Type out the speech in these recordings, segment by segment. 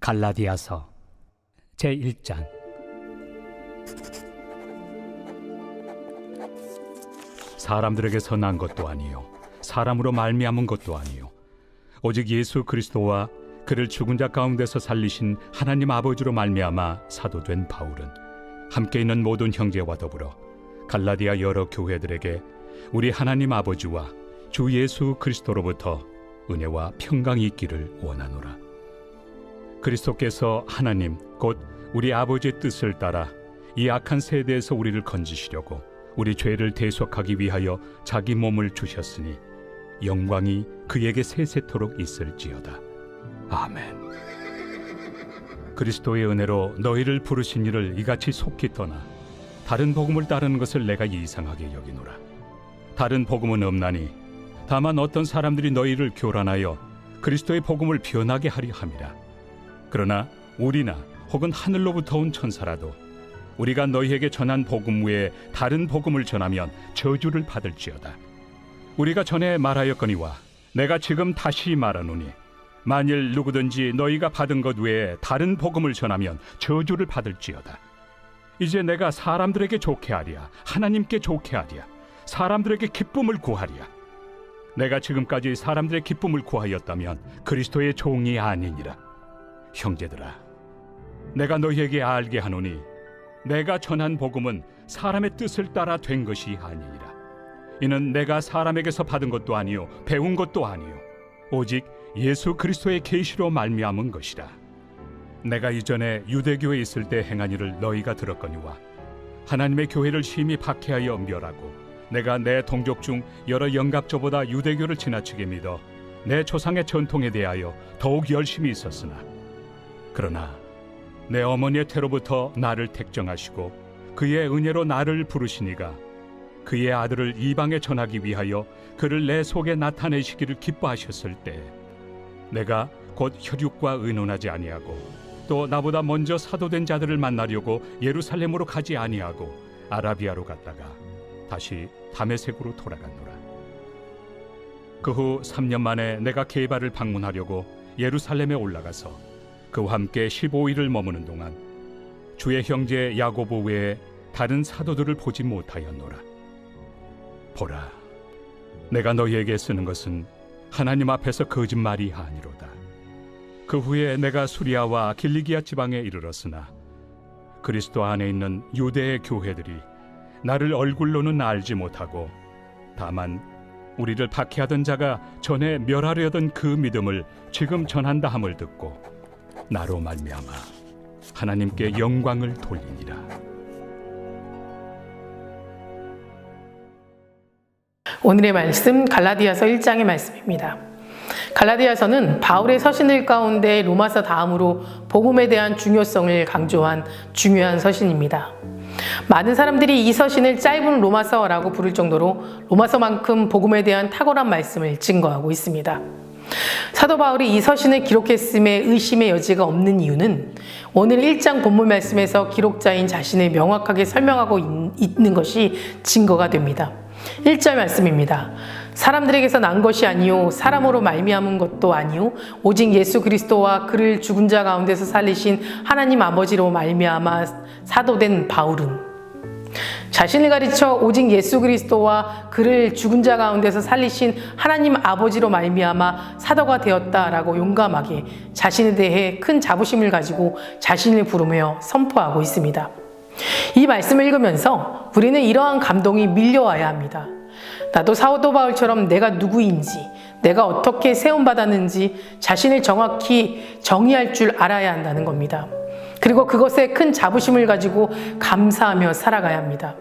갈라디아서 제1장. 사람들에게서 난 것도 아니요 사람으로 말미암은 것도 아니요 오직 예수 그리스도와 그를 죽은 자 가운데서 살리신 하나님 아버지로 말미암아 사도된 바울은 함께 있는 모든 형제와 더불어 갈라디아 여러 교회들에게 우리 하나님 아버지와 주 예수 그리스도로부터 은혜와 평강이 있기를 원하노라. 그리스도께서 하나님 곧 우리 아버지의 뜻을 따라 이 악한 세대에서 우리를 건지시려고 우리 죄를 대속하기 위하여 자기 몸을 주셨으니 영광이 그에게 세세토록 있을지어다. 아멘. 그리스도의 은혜로 너희를 부르신 이를 이같이 속히 떠나 다른 복음을 따르는 것을 내가 이상하게 여기노라. 다른 복음은 없나니 다만 어떤 사람들이 너희를 교란하여 그리스도의 복음을 변하게 하려 함이라. 그러나 우리나 혹은 하늘로부터 온 천사라도 우리가 너희에게 전한 복음 외에 다른 복음을 전하면 저주를 받을지어다. 우리가 전에 말하였거니와 내가 지금 다시 말하노니 만일 누구든지 너희가 받은 것 외에 다른 복음을 전하면 저주를 받을지어다. 이제 내가 사람들에게 좋게 하랴 하나님께 좋게 하랴 사람들에게 기쁨을 구하랴. 내가 지금까지 사람들의 기쁨을 구하였다면 그리스도의 종이 아니니라. 형제들아, 내가 너희에게 알게 하노니 내가 전한 복음은 사람의 뜻을 따라 된 것이 아니니라. 이는 내가 사람에게서 받은 것도 아니요 배운 것도 아니요 오직 예수 그리스도의 계시로 말미암은 것이라. 내가 이전에 유대교에 있을 때 행한 일을 너희가 들었거니와 하나님의 교회를 심히 박해하여 멸하고 내가 내 동족 중 여러 영갑조보다 유대교를 지나치게 믿어 내 조상의 전통에 대하여 더욱 열심히 있었으나 그러나 내 어머니의 태로부터 나를 택정하시고 그의 은혜로 나를 부르시니가 그의 아들을 이방에 전하기 위하여 그를 내 속에 나타내시기를 기뻐하셨을 때 내가 곧 혈육과 의논하지 아니하고 또 나보다 먼저 사도된 자들을 만나려고 예루살렘으로 가지 아니하고 아라비아로 갔다가 다시 다메섹으로 돌아갔노라. 그 후 3년 만에 내가 게바를 방문하려고 예루살렘에 올라가서 그와 함께 15일을 머무는 동안 주의 형제 야고보 외에 다른 사도들을 보지 못하였노라. 보라, 내가 너희에게 쓰는 것은 하나님 앞에서 거짓말이 아니로다. 그 후에 내가 수리아와 길리기아 지방에 이르렀으나 그리스도 안에 있는 유대의 교회들이 나를 얼굴로는 알지 못하고 다만 우리를 박해하던 자가 전에 멸하려던 그 믿음을 지금 전한다 함을 듣고 나로 말미암아 하나님께 영광을 돌리니라. 오늘의 말씀 갈라디아서 1장의 말씀입니다. 갈라디아서는 바울의 서신들 가운데 로마서 다음으로 복음에 대한 중요성을 강조한 중요한 서신입니다. 많은 사람들이 이 서신을 짧은 로마서라고 부를 정도로 로마서만큼 복음에 대한 탁월한 말씀을 증거하고 있습니다. 사도 바울이 이 서신을 기록했음에 의심의 여지가 없는 이유는 오늘 1장 본문 말씀에서 기록자인 자신을 명확하게 설명하고 있는 것이 증거가 됩니다. 1절 말씀입니다. 사람들에게서 난 것이 아니요 사람으로 말미암은 것도 아니요 오직 예수 그리스도와 그를 죽은 자 가운데서 살리신 하나님 아버지로 말미암아 사도된 바울은 자신을 가리쳐 오직 예수 그리스도와 그를 죽은 자 가운데서 살리신 하나님 아버지로 말미암아 사도가 되었다라고 용감하게 자신에 대해 큰 자부심을 가지고 자신을 부르며 선포하고 있습니다. 이 말씀을 읽으면서 우리는 이러한 감동이 밀려와야 합니다. 나도 사도 바울처럼 내가 누구인지, 내가 어떻게 세움받았는지 자신을 정확히 정의할 줄 알아야 한다는 겁니다. 그리고 그것에 큰 자부심을 가지고 감사하며 살아가야 합니다.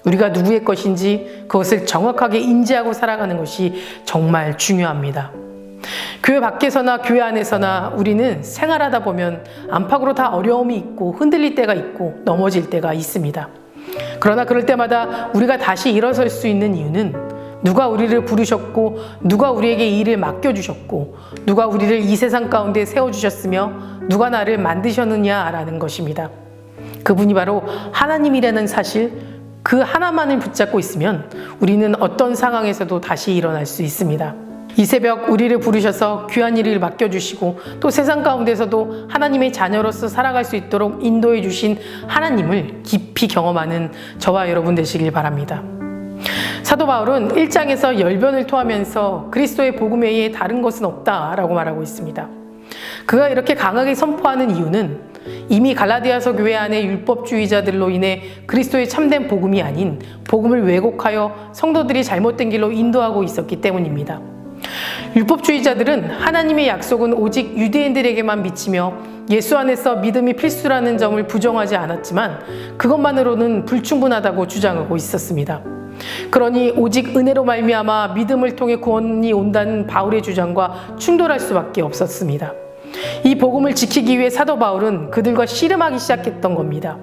우리가 누구의 것인지 그것을 정확하게 인지하고 살아가는 것이 정말 중요합니다. 교회 밖에서나 교회 안에서나 우리는 생활하다 보면 안팎으로 다 어려움이 있고 흔들릴 때가 있고 넘어질 때가 있습니다. 그러나 그럴 때마다 우리가 다시 일어설 수 있는 이유는 누가 우리를 부르셨고 누가 우리에게 이 일을 맡겨주셨고 누가 우리를 이 세상 가운데 세워주셨으며 누가 나를 만드셨느냐라는 것입니다. 그분이 바로 하나님이라는 사실, 그 하나만을 붙잡고 있으면 우리는 어떤 상황에서도 다시 일어날 수 있습니다. 이 새벽 우리를 부르셔서 귀한 일을 맡겨주시고 또 세상 가운데서도 하나님의 자녀로서 살아갈 수 있도록 인도해 주신 하나님을 깊이 경험하는 저와 여러분 되시길 바랍니다. 사도 바울은 1장에서 열변을 토하면서 그리스도의 복음 외에 다른 것은 없다라고 말하고 있습니다. 그가 이렇게 강하게 선포하는 이유는 이미 갈라디아서 교회 안의 율법주의자들로 인해 그리스도의 참된 복음이 아닌 복음을 왜곡하여 성도들이 잘못된 길로 인도하고 있었기 때문입니다. 율법주의자들은 하나님의 약속은 오직 유대인들에게만 미치며 예수 안에서 믿음이 필수라는 점을 부정하지 않았지만 그것만으로는 불충분하다고 주장하고 있었습니다. 그러니 오직 은혜로 말미암아 믿음을 통해 구원이 온다는 바울의 주장과 충돌할 수밖에 없었습니다. 이 복음을 지키기 위해 사도 바울은 그들과 씨름하기 시작했던 겁니다.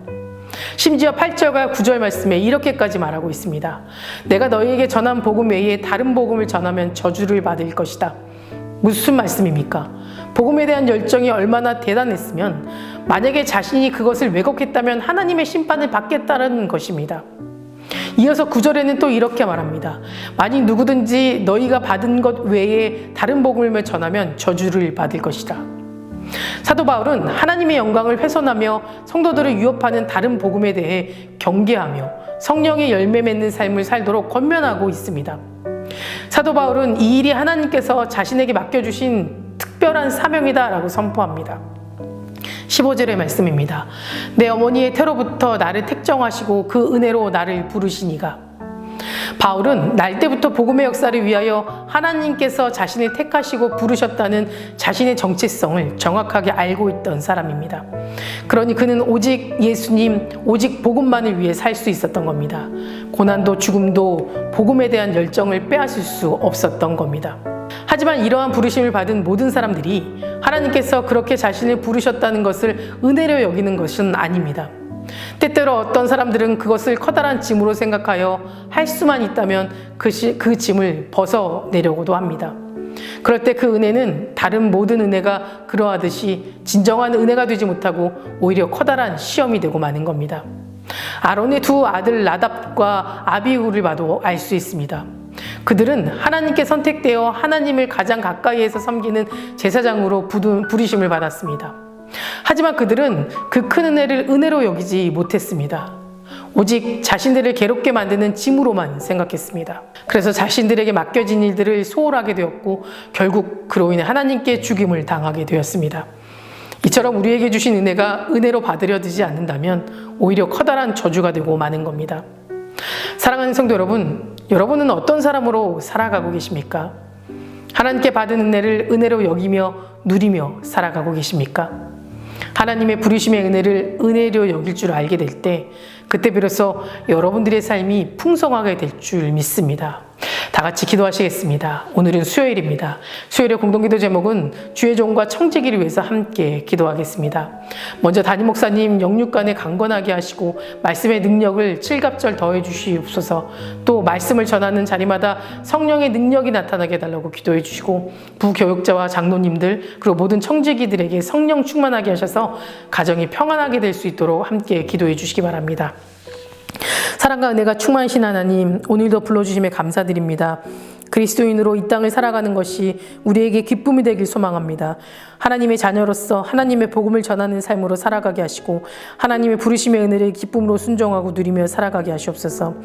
심지어 8절과 9절 말씀에 이렇게까지 말하고 있습니다. 내가 너희에게 전한 복음 외에 다른 복음을 전하면 저주를 받을 것이다. 무슨 말씀입니까? 복음에 대한 열정이 얼마나 대단했으면 만약에 자신이 그것을 왜곡했다면 하나님의 심판을 받겠다는 것입니다. 이어서 9절에는 또 이렇게 말합니다. 만일 누구든지 너희가 받은 것 외에 다른 복음을 전하면 저주를 받을 것이다. 사도 바울은 하나님의 영광을 훼손하며 성도들을 위협하는 다른 복음에 대해 경계하며 성령의 열매 맺는 삶을 살도록 권면하고 있습니다. 사도 바울은 이 일이 하나님께서 자신에게 맡겨주신 특별한 사명이다 라고 선포합니다. 15절의 말씀입니다. 내 어머니의 태로부터 나를 택정하시고 그 은혜로 나를 부르시니가. 바울은 날 때부터 복음의 역사를 위하여 하나님께서 자신을 택하시고 부르셨다는 자신의 정체성을 정확하게 알고 있던 사람입니다. 그러니 그는 오직 예수님, 오직 복음만을 위해 살 수 있었던 겁니다. 고난도 죽음도 복음에 대한 열정을 빼앗을 수 없었던 겁니다. 하지만 이러한 부르심을 받은 모든 사람들이 하나님께서 그렇게 자신을 부르셨다는 것을 은혜로 여기는 것은 아닙니다. 때때로 어떤 사람들은 그것을 커다란 짐으로 생각하여 할 수만 있다면 그 짐을 벗어내려고도 합니다. 그럴 때 그 은혜는 다른 모든 은혜가 그러하듯이 진정한 은혜가 되지 못하고 오히려 커다란 시험이 되고 마는 겁니다. 아론의 두 아들 나답과 아비후를 봐도 알 수 있습니다. 그들은 하나님께 선택되어 하나님을 가장 가까이에서 섬기는 제사장으로 부르심을 받았습니다. 하지만 그들은 그 큰 은혜를 은혜로 여기지 못했습니다. 오직 자신들을 괴롭게 만드는 짐으로만 생각했습니다. 그래서 자신들에게 맡겨진 일들을 소홀하게 되었고 결국 그로 인해 하나님께 죽임을 당하게 되었습니다. 이처럼 우리에게 주신 은혜가 은혜로 받으려 되지 않는다면 오히려 커다란 저주가 되고 마는 겁니다. 사랑하는 성도 여러분, 여러분은 어떤 사람으로 살아가고 계십니까? 하나님께 받은 은혜를 은혜로 여기며 누리며 살아가고 계십니까? 하나님의 부르심의 은혜를 은혜로 여길 줄 알게 될 때 그때 비로소 여러분들의 삶이 풍성하게 될 줄 믿습니다. 다 같이 기도하시겠습니다. 오늘은 수요일입니다. 수요일의 공동기도 제목은 주의 종과 청지기를 위해서 함께 기도하겠습니다. 먼저 담임 목사님 영육간에 강건하게 하시고 말씀의 능력을 칠갑절 더해 주시옵소서. 또 말씀을 전하는 자리마다 성령의 능력이 나타나게 해달라고 기도해 주시고 부교육자와 장로님들 그리고 모든 청지기들에게 성령 충만하게 하셔서 가정이 평안하게 될 수 있도록 함께 기도해 주시기 바랍니다. 사랑과 은혜가 충만하신 하나님, 오늘도 불러주심에 감사드립니다. 그리스도인으로 이 땅을 살아가는 것이 우리에게 기쁨이 되길 소망합니다. 하나님의 자녀로서 하나님의 복음을 전하는 삶으로 살아가게 하시고 하나님의 부르심의 은혜를 기쁨으로 순종하고 누리며 살아가게 하시옵소서.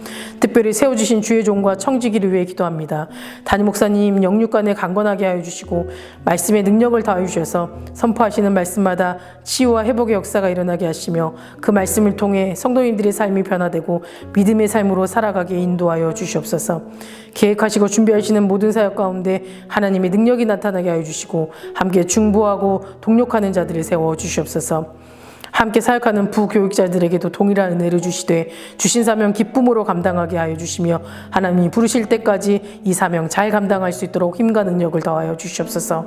특별히 세워주신 주의 종과 청지기를 위해 기도합니다. 담임 목사님 영육간에 강건하게 하여 주시고 말씀의 능력을 다해 주셔서 선포하시는 말씀마다 치유와 회복의 역사가 일어나게 하시며 그 말씀을 통해 성도님들의 삶이 변화되고 믿음의 삶으로 살아가게 인도하여 주시옵소서. 계획하시고 준비하시는 모든 사역 가운데 하나님의 능력이 나타나게 하여 주시고 함께 중보하고 동력하는 자들을 세워 주시옵소서. 함께 사역하는 부교육자들에게도 동일한 은혜를 주시되 주신 사명 기쁨으로 감당하게 하여 주시며 하나님이 부르실 때까지 이 사명 잘 감당할 수 있도록 힘과 능력을 더하여 주시옵소서.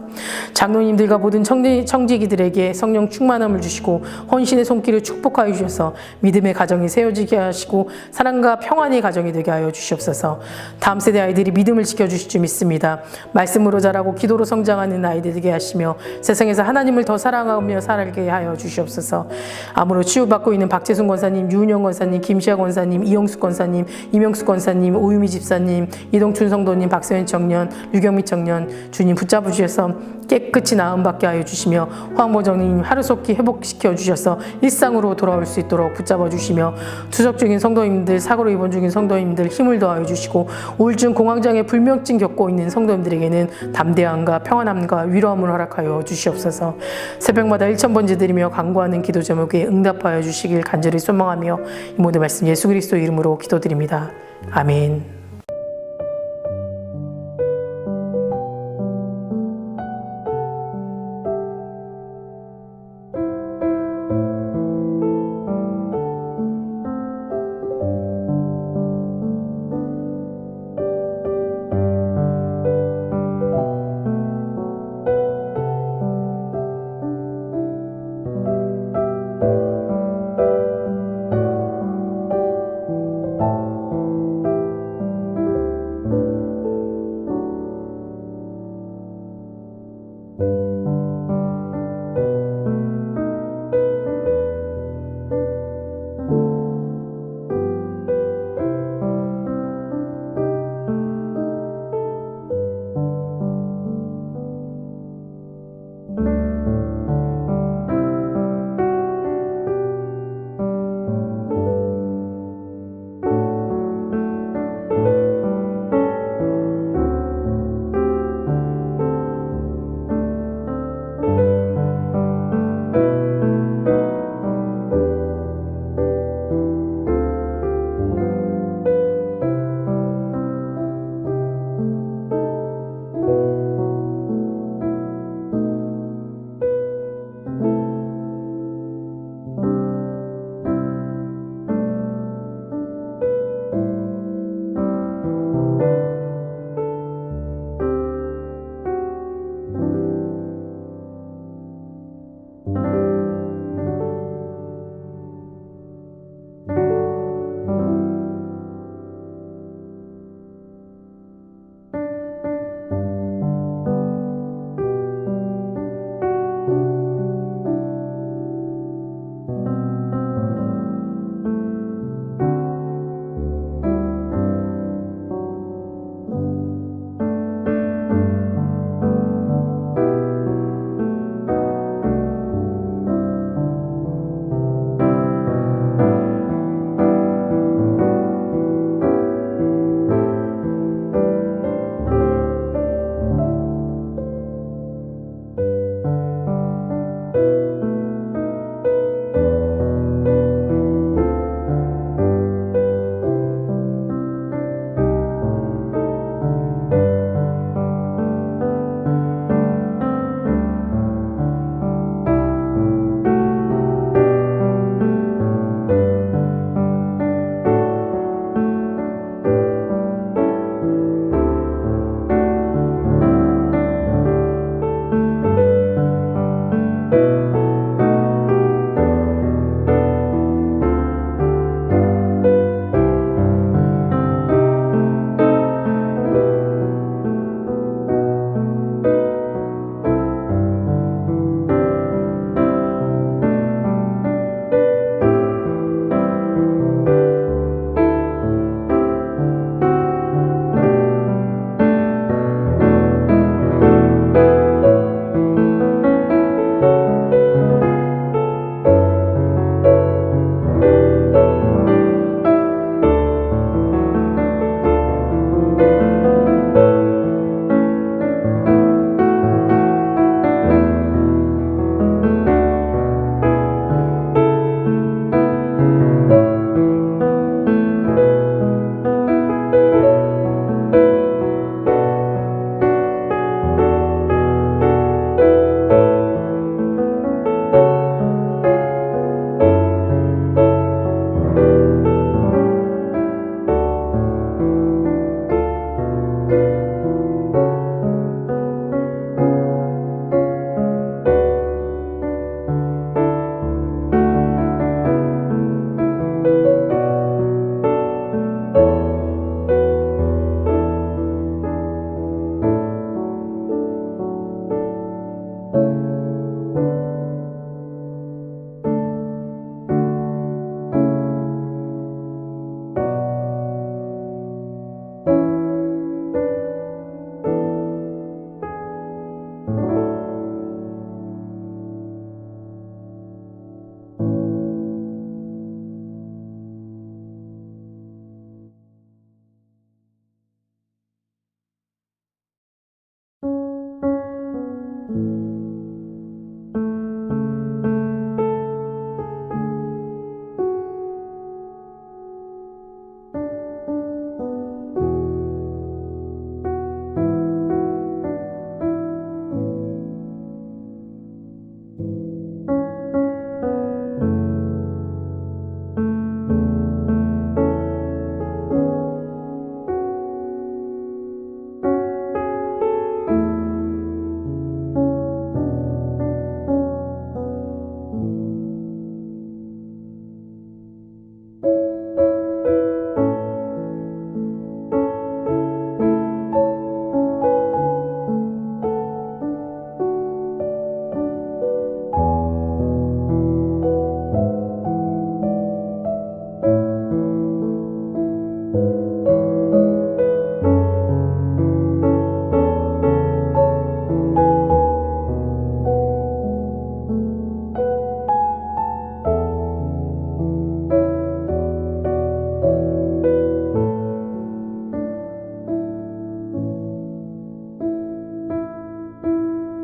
장로님들과 모든 청지기들에게 성령 충만함을 주시고 헌신의 손길을 축복하여 주셔서 믿음의 가정이 세워지게 하시고 사랑과 평안의 가정이 되게 하여 주시옵소서. 다음 세대 아이들이 믿음을 지켜주실 줄 믿습니다. 말씀으로 자라고 기도로 성장하는 아이들 되게 하시며 세상에서 하나님을 더 사랑하며 살게 하여 주시옵소서. 암으로 치유받고 있는 박재순 권사님, 유은영 권사님, 김시아 권사님, 이영숙 권사님, 이명숙 권사님, 오유미 집사님, 이동춘 성도님, 박세현 청년, 류경미 청년, 주님 붙잡아 주셔서 깨끗이 나음받게 하여 주시며, 황보정님 하루속히 회복시켜 주셔서 일상으로 돌아올 수 있도록 붙잡아 주시며, 투석 중인 성도님들, 사고로 입원 중인 성도님들 힘을 더하여 주시고, 우울증, 공황장애, 불면증 겪고 있는 성도님들에게는 담대함과 평안함과 위로함을 허락하여 주시옵소서. 새벽마다 1000번째 드리며 간구하는 기도 제목에 응답하여 주시길 간절히 소망하며 이 모든 말씀 예수 그리스도 이름으로 기도드립니다. 아멘.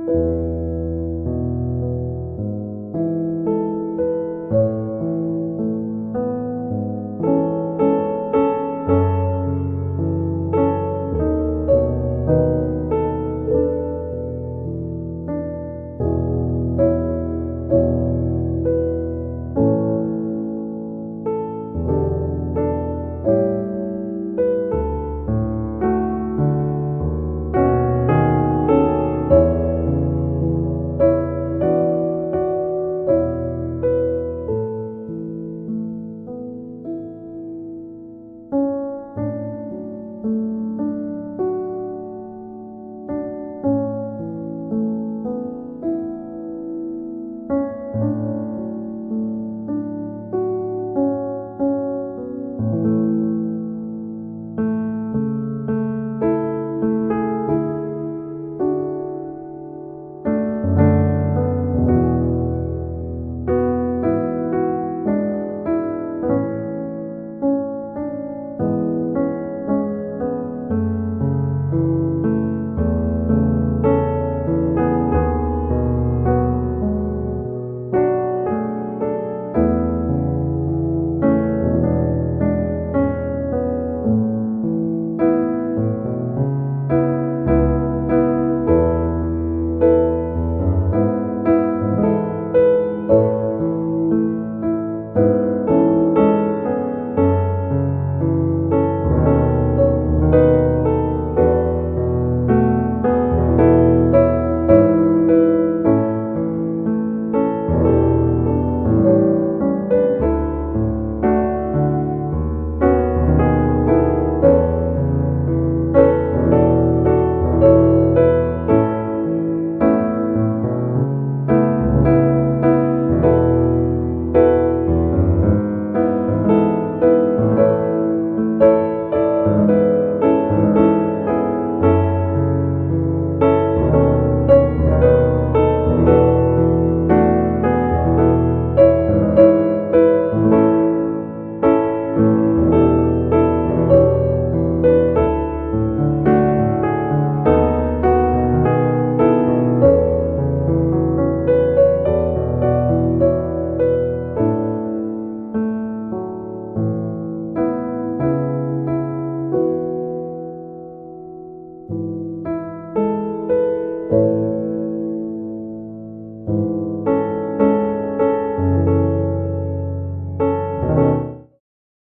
주